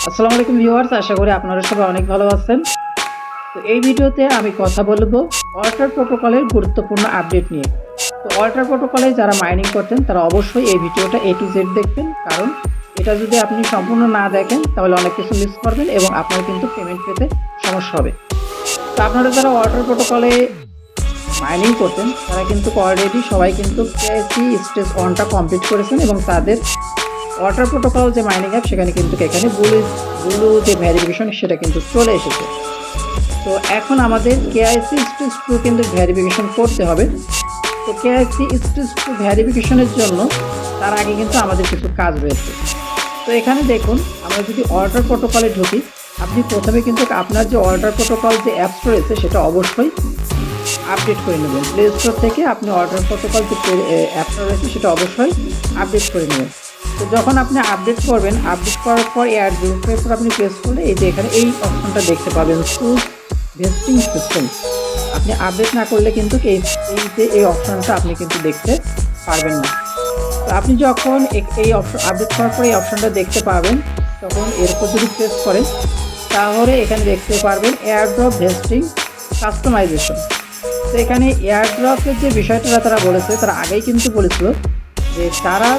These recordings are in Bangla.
আসসালামু আলাইকুম ভিউয়ার্স, আশা করি আপনারা সবাই অনেক ভালো আছেন। তো এই ভিডিওতে আমি কথা বলবো অল্টার প্রোটোকলের গুরুত্বপূর্ণ আপডেট নিয়ে। তো অল্টার প্রোটোকলে যারা মাইনিং করতেন তারা অবশ্যই এই ভিডিওটা A to Z দেখবেন, কারণ এটা যদি আপনি সম্পূর্ণ না দেখেন তাহলে অনেক কিছু মিস করবেন এবং আপনার কিন্তু পেমেন্ট পেতে সমস্যা হবে। তো আপনারা যারা অল্টার প্রোটোকলে মাইনিং করতেন তারা কিন্তু অলরেডি সবাই কিন্তু KYC স্টেজ 1টা কমপ্লিট করেছেন এবং তাদের ওয়াটার প্রোটোকল যে মাইনিং অ্যাপ সেখানে কিন্তু এখানে ব্লু যে ভেরিফিকেশন সেটা কিন্তু চলে এসেছে। তো এখন আমাদের KYC স্টেজ 2 কিন্তু ভেরিফিকেশন করতে হবে। তো KYC স্টেজ 2 ভেরিফিকেশনের জন্য তার আগে কিন্তু আমাদের কিছু কাজ রয়েছে। তো এখানে দেখুন, আমরা যদি ওয়াটার প্রোটোকলে ঢুকি, আপনি প্রথমে কিন্তু আপনার যে ওয়াটার প্রোটোকল যে অ্যাপস রয়েছে সেটা অবশ্যই আপডেট করে নেবেন। প্লে স্টোর থেকে আপনি ওয়াটার প্রোটোকল যে অ্যাপটা রয়েছে সেটা অবশ্যই আপডেট করে নেবেন। তো যখন আপনি আপডেট করবেন, আপডেট করার পর অ্যাড গ্রুপের উপর আপনি প্রেস করলে এই যে এখানে এই অপশনটা দেখতে পাবেন, চুজ ভেস্টিং সিস্টেম। আপনি আপডেট না করলে কিন্তু এই অপশনটা আপনি কিন্তু দেখতে পারবেন না। তো আপনি যখন এই অপশন আপডেট করার পর এই অপশনটা দেখতে পাবেন, তখন এর উপর যদি প্রেস করেন তাহলে এখানে দেখতে পারবেন এয়ারড্রপ ভেস্টিং কাস্টমাইজেশন। তো এখানে এয়ারড্রপের যে বিষয়টা তারা বলেছে, তারা আগেই কিন্তু বলেছিল যে তারা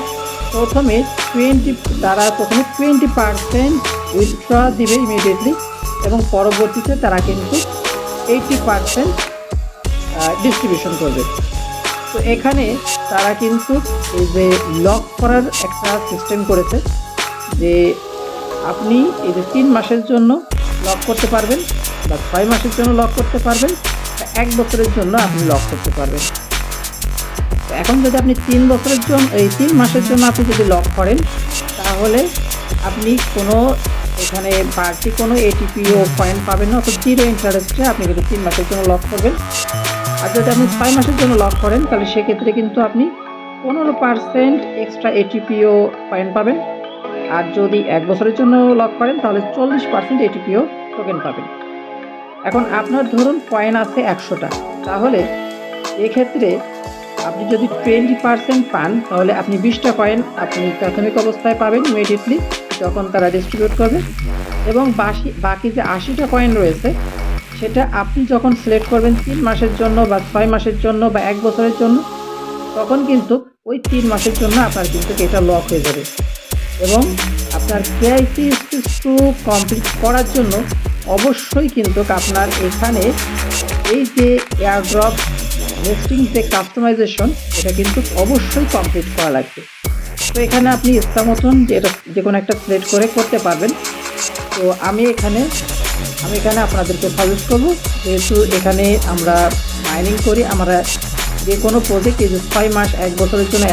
প্রথমে 20% উইথড্র দিবে ইমিডিয়েটলি এবং পরবর্তীতে তারা কিন্তু 80% ডিস্ট্রিবিউশন করবে। তো এখানে তারা কিন্তু এই যে লক করার একটা সিস্টেম করেছে, যে আপনি এই যে 3 মাসের জন্য লক করতে পারবেন বা 6 মাসের জন্য লক করতে পারবেন বা 1 বছরের জন্য আপনি লক করতে পারবেন। এখন যদি আপনি 3 বছরের জন্য 3 মাসের জন্য আপনি যদি লক করেন তাহলে আপনি কোনো এখানে বাড়তি কোনো ATPO পয়েন্ট পাবেন না, অর্থাৎ 0 ইন্টারেস্টে আপনি কিন্তু 3 মাসের জন্য লক করবেন। আর যদি আপনি 6 মাসের জন্য লক করেন তাহলে সেক্ষেত্রে কিন্তু আপনি 15% এক্সট্রা ATPO পয়েন্ট পাবেন। আর যদি 1 বছরের জন্য লক করেন তাহলে 40% ATPO টোকেন পাবেন। এখন আপনার ধরুন কয়েন আছে 100টা, তাহলে এক্ষেত্রে আপনি যদি 20% পান তাহলে আপনি 20টা কয়েন আপনি প্রাথমিক অবস্থায় পাবেন ইমিডিয়েটলি যখন তারা ডিস্ট্রিবিউট করবে, এবং বাকি যে 80টা কয়েন রয়েছে সেটা আপনি যখন সিলেক্ট করবেন 3 মাসের জন্য বা 6 মাসের জন্য বা 1 বছরের জন্য, তখন কিন্তু ওই 3 মাসের জন্য আপনার কিন্তু এটা লক হয়ে যাবে। এবং আপনার KYC স্টেজ 2 কমপ্লিট করার জন্য অবশ্যই কিন্তু আপনার এখানে এই যে এয়ারড্রপ ভেস্টিং যে কাস্টমাইজেশন এটা কিন্তু অবশ্যই কমপ্লিট করা লাগবে। তো এখানে আপনি ইচ্ছা মতন যে কোনো একটা সিলেক্ট করে করতে পারবেন। তো আমি এখানে আপনাদেরকে সাজেস্ট করবো, যেহেতু এখানে আমরা মাইনিং করি, আমরা যে কোনো প্রজেক্ট এই যে 6 মাস 1 বছরের জন্য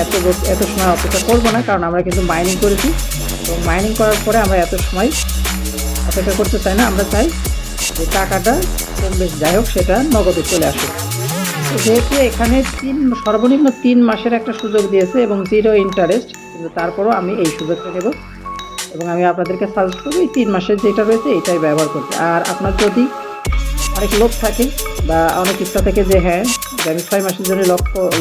এত সময় অপেক্ষা করবো না, কারণ আমরা কিন্তু মাইনিং করেছি এবং মাইনিং করার পরে আমরা এত সময় অপেক্ষা করতে চাই না। আমরা চাই যে টাকাটা কম বেশি যাই হোক সেটা নগদে চলে আসে। যেহেতু এখানে সর্বনিম্ন 3 মাসের একটা সুযোগ দিয়েছে এবং 0 ইন্টারেস্ট, কিন্তু তারপরও আমি এই সুযোগটা নেব এবং আমি আপনাদেরকে সাজেস্ট করবো এই 3 মাসের যেটা রয়েছে এটাই ব্যবহার করতে। আর আপনার যদি অনেক লোভ থাকে বা অনেক ইচ্ছা থাকে যে হ্যাঁ আমি 6 মাসের জন্য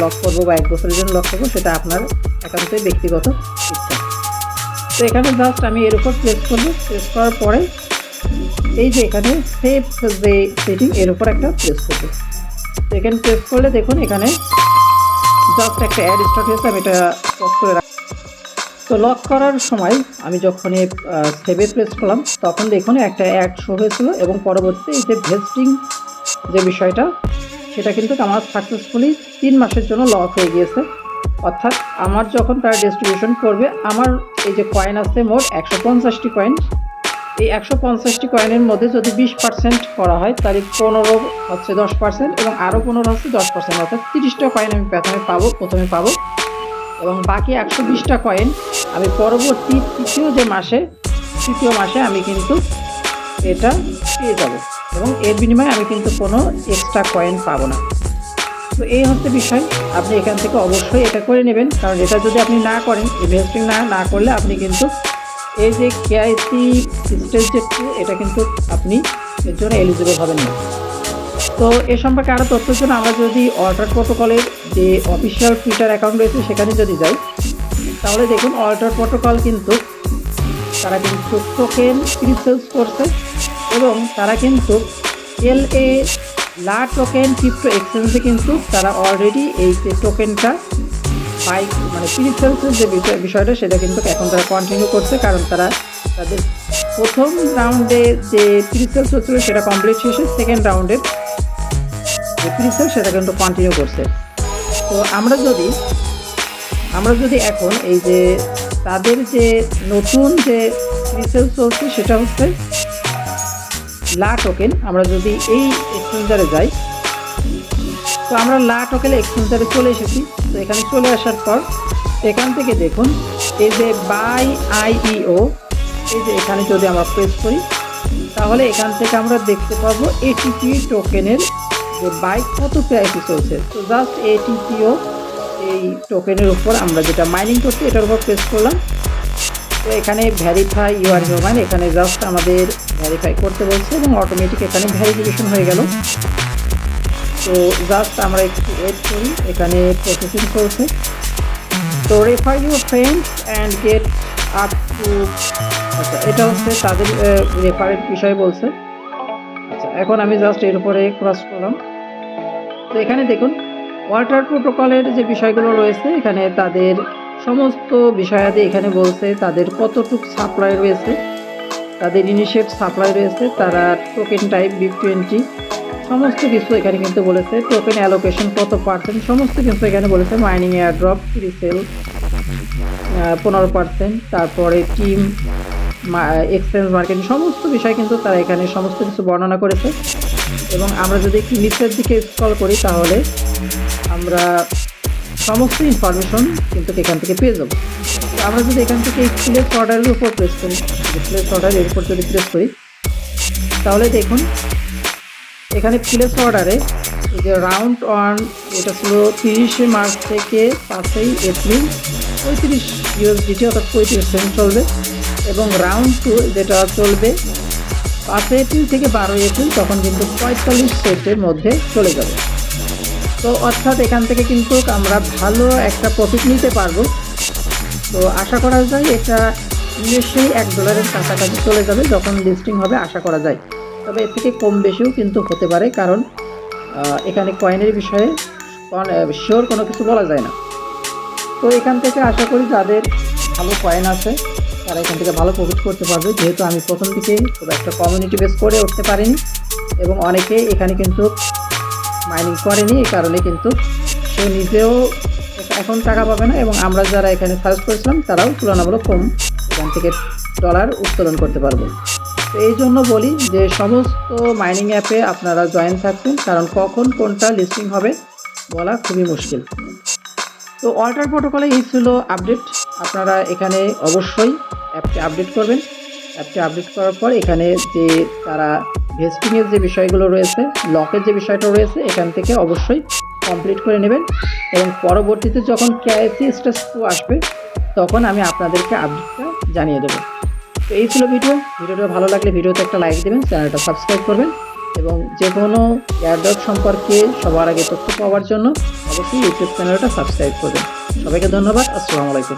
লক করবো বা 1 বছরের জন্য লক করবো, সেটা আপনার একান্তই ব্যক্তিগত ইচ্ছা। তো এখানে জাস্ট আমি এর উপর প্রেস করবো, প্রেস করার পরে এই যে এখানে সেভ যে সেটিং এর উপর একটা প্রেস করবো। তো এখানে প্রেস করলে দেখুন এখানে জাস্ট একটা অ্যাড স্টার্ট হয়েছে, আমি এটা পজ করে রাখি। তো লক করার সময় আমি যখন সেভে প্রেস করলাম তখন দেখুন একটা অ্যাড শো হয়েছিল এবং পরবর্তীতে এই যে ভেস্টিং যে বিষয়টা সেটা কিন্তু আমার সাকসেসফুলি 3 মাসের জন্য লক হয়ে গিয়েছে। অর্থাৎ আমার যখন তারা ডিস্ট্রিবিউশন করবে, আমার এই যে কয়েন আছে মোট 150টি কয়েন, এই 150টি কয়েনের মধ্যে যদি 20% করা হয় তাহলে 15 হচ্ছে 10% এবং আরও 15 হচ্ছে 10%, অর্থাৎ 30টা কয়েন আমি প্রথমে পাবো এবং বাকি 120টা কয়েন আমি পরবর্তী তৃতীয় মাসে আমি কিন্তু এটা পেয়ে যাব এবং এর বিনিময়ে আমি কিন্তু কোনো এক্সট্রা কয়েন পাবো না। তো এই হচ্ছে বিষয়, আপনি এখান থেকে অবশ্যই এটা করে নেবেন, কারণ এটা যদি আপনি না করেন, ইনভেস্টিং না করলে আপনি কিন্তু এই যে KYC স্টেজ যে 2 এটা কিন্তু আপনি এর জন্য এলিজিবল হবেন না। তো এ সম্পর্কে আরও তথ্যের জন্য আমরা যদি অল্টার প্রোটোকলের যে অফিসিয়াল টুইটার অ্যাকাউন্ট রয়েছে সেখানে যদি যাই, তাহলে দেখুন অল্টার প্রোটোকল কিন্তু তারা কিন্তু টোকেন প্রিসেলস করছে এবং তারা কিন্তু LA লা টোকেন ক্রিপ্টো এক্সচেঞ্জে কিন্তু তারা অলরেডি এই যে টোকেনটা মানে প্রিসেলসের যে বিষয়টা সেটা কিন্তু এখন তারা কন্টিনিউ করছে, কারণ তারা তাদের প্রথম রাউন্ডে যে প্রিসেলস হচ্ছিল সেটা কমপ্লিট শেষে সেকেন্ড রাউন্ডের যে প্রিসেল সেটা কিন্তু কন্টিনিউ করছে। তো আমরা যদি এখন এই যে তাদের যে নতুন যে প্রিসেল চলছে সেটা হচ্ছে লা টোকেন, আমরা যদি এই এক্সচেঞ্জারে যাই, তো আমরা লা টোকেন এক্সচেঞ্জারে চলে এসেছি। তো এখানে চলে আসার পর এখান থেকে দেখুন এই যে বাই IEO, এই যে এখানে যদি আমরা প্রেস করি তাহলে এখান থেকে আমরা দেখতে পাবো ATP টোকেনের যে বাই কত প্রাইসে চলছে। তো জাস্ট ATPও এই টোকেনের উপর আমরা যেটা মাইনিং করছি এটার উপর প্রেস করলাম। তো এখানে ভ্যারিফাই ইউআর হিউম্যান, এখানে জাস্ট আমাদের ভ্যারিফাই করতে বলছে এবং অটোমেটিক এখানে ভ্যারিফিকেশন হয়ে গেল। তো জাস্ট আমরা একটু ওয়েট করি, এখানে প্রসেসিং চলছে। তো refer your friends and get up to, আচ্ছা এটা হচ্ছে তাদের রেফারের বিষয়ে বলছে। আচ্ছা এখন আমি জাস্ট এর উপরে ক্রস করলাম। তো এখানে দেখুন ওয়াটার প্রোটোকলের যে বিষয়গুলো রয়েছে এখানে তাদের সমস্ত বিষয়াদি এখানে বলছে, তাদের কতটুকু সাপ্লাই রয়েছে, তাদের ইনিশিয়েট সাপ্লাই রয়েছে, তারা টোকেন টাইপ BIP20 সমস্ত কিছু এখানে কিন্তু বলেছে, টোকেন অ্যালোকেশন কত পার্সেন্ট সমস্ত কিছু এখানে বলেছে, মাইনিং এয়ারড্রপ প্রিসেল 15%, তারপরে টিম এক্সচেঞ্জ মার্কেটিং সমস্ত বিষয় কিন্তু তারা এখানে সমস্ত কিছু বর্ণনা করেছে। এবং আমরা যদি একটু নিচের দিকে স্ক্রল করি তাহলে আমরা সমস্ত ইনফরমেশন কিন্তু এখান থেকে পেয়ে যাবো। আমরা যদি এখান থেকে প্লেস অর্ডারের উপর প্রেস করি, প্লেস অর্ডারের উপর যদি প্রেস করি তাহলে দেখুন এখানে প্লেস অর্ডারে যে রাউন্ড 1 এটা ছিল 30 মার্চ থেকে 5 এপ্রিল 35 USDT অর্থাৎ 35 সেন্ট চলবে, এবং রাউন্ড 2 যেটা চলবে 5 এপ্রিল থেকে 12 এপ্রিল তখন কিন্তু 45 সেন্টের মধ্যে চলে যাবে। তো অর্থাৎ এখান থেকে কিন্তু আমরা ভালো একটা প্রফিট নিতে পারবো। তো আশা করা যায় এটা নিশ্চয়ই $1 কাছাকাছি চলে যাবে যখন লিস্টিং হবে আশা করা যায়, তবে এর থেকে কম বেশিও কিন্তু হতে পারে, কারণ এখানে কয়েনের বিষয়ে শিওর কোনো কিছু বলা যায় না। তো এখান থেকে আশা করি যাদের ভালো কয়েন আছে তারা এখান থেকে ভালো প্রফিট করতে পারবে, যেহেতু আমি প্রথম দিকেই খুব একটা কমিউনিটি বেস করে উঠতে পারিনি এবং অনেকে এখানে কিন্তু মাইনিং করেনি, এই কারণে কিন্তু সে নিজেও এখন টাকা পাবে না এবং আমরা যারা এখানে সার্চ করেছিলাম তারাও তুলনামূলক কম এখান থেকে ডলার উত্তোলন করতে পারবো। তো এই জন্য বলি যে সমস্ত মাইনিং অ্যাপে আপনারা জয়েন থাকবেন, কারণ কখন কোনটা লিস্টিং হবে বলা খুবই মুশকিল। তো ওয়াটার প্রোটোকলে এই ছিল আপডেট, আপনারা এখানে অবশ্যই অ্যাপটি আপডেট করবেন। অ্যাপটি আপডেট করার পর এখানে যে তারা ভেস্টিংয়ের যে বিষয়গুলো রয়েছে, লকের যে বিষয়টা রয়েছে এখান থেকে অবশ্যই কমপ্লিট করে নেবেন এবং পরবর্তীতে যখন KYC স্টেজ 2 আসবে তখন আমি আপনাদেরকে আপডেটটা জানিয়ে দেবো। তো এই ছিল ভিডিওটা ভালো লাগলে ভিডিওতে একটা লাইক দেবেন, চ্যানেলটা সাবস্ক্রাইব করবেন এবং যে কোনো এয়ারড্রপ সম্পর্কে সবার আগে তথ্য পাওয়ার জন্য অবশ্যই ইউটিউব চ্যানেলটা সাবস্ক্রাইব করবেন। সবাইকে ধন্যবাদ, আসসালামু আলাইকুম।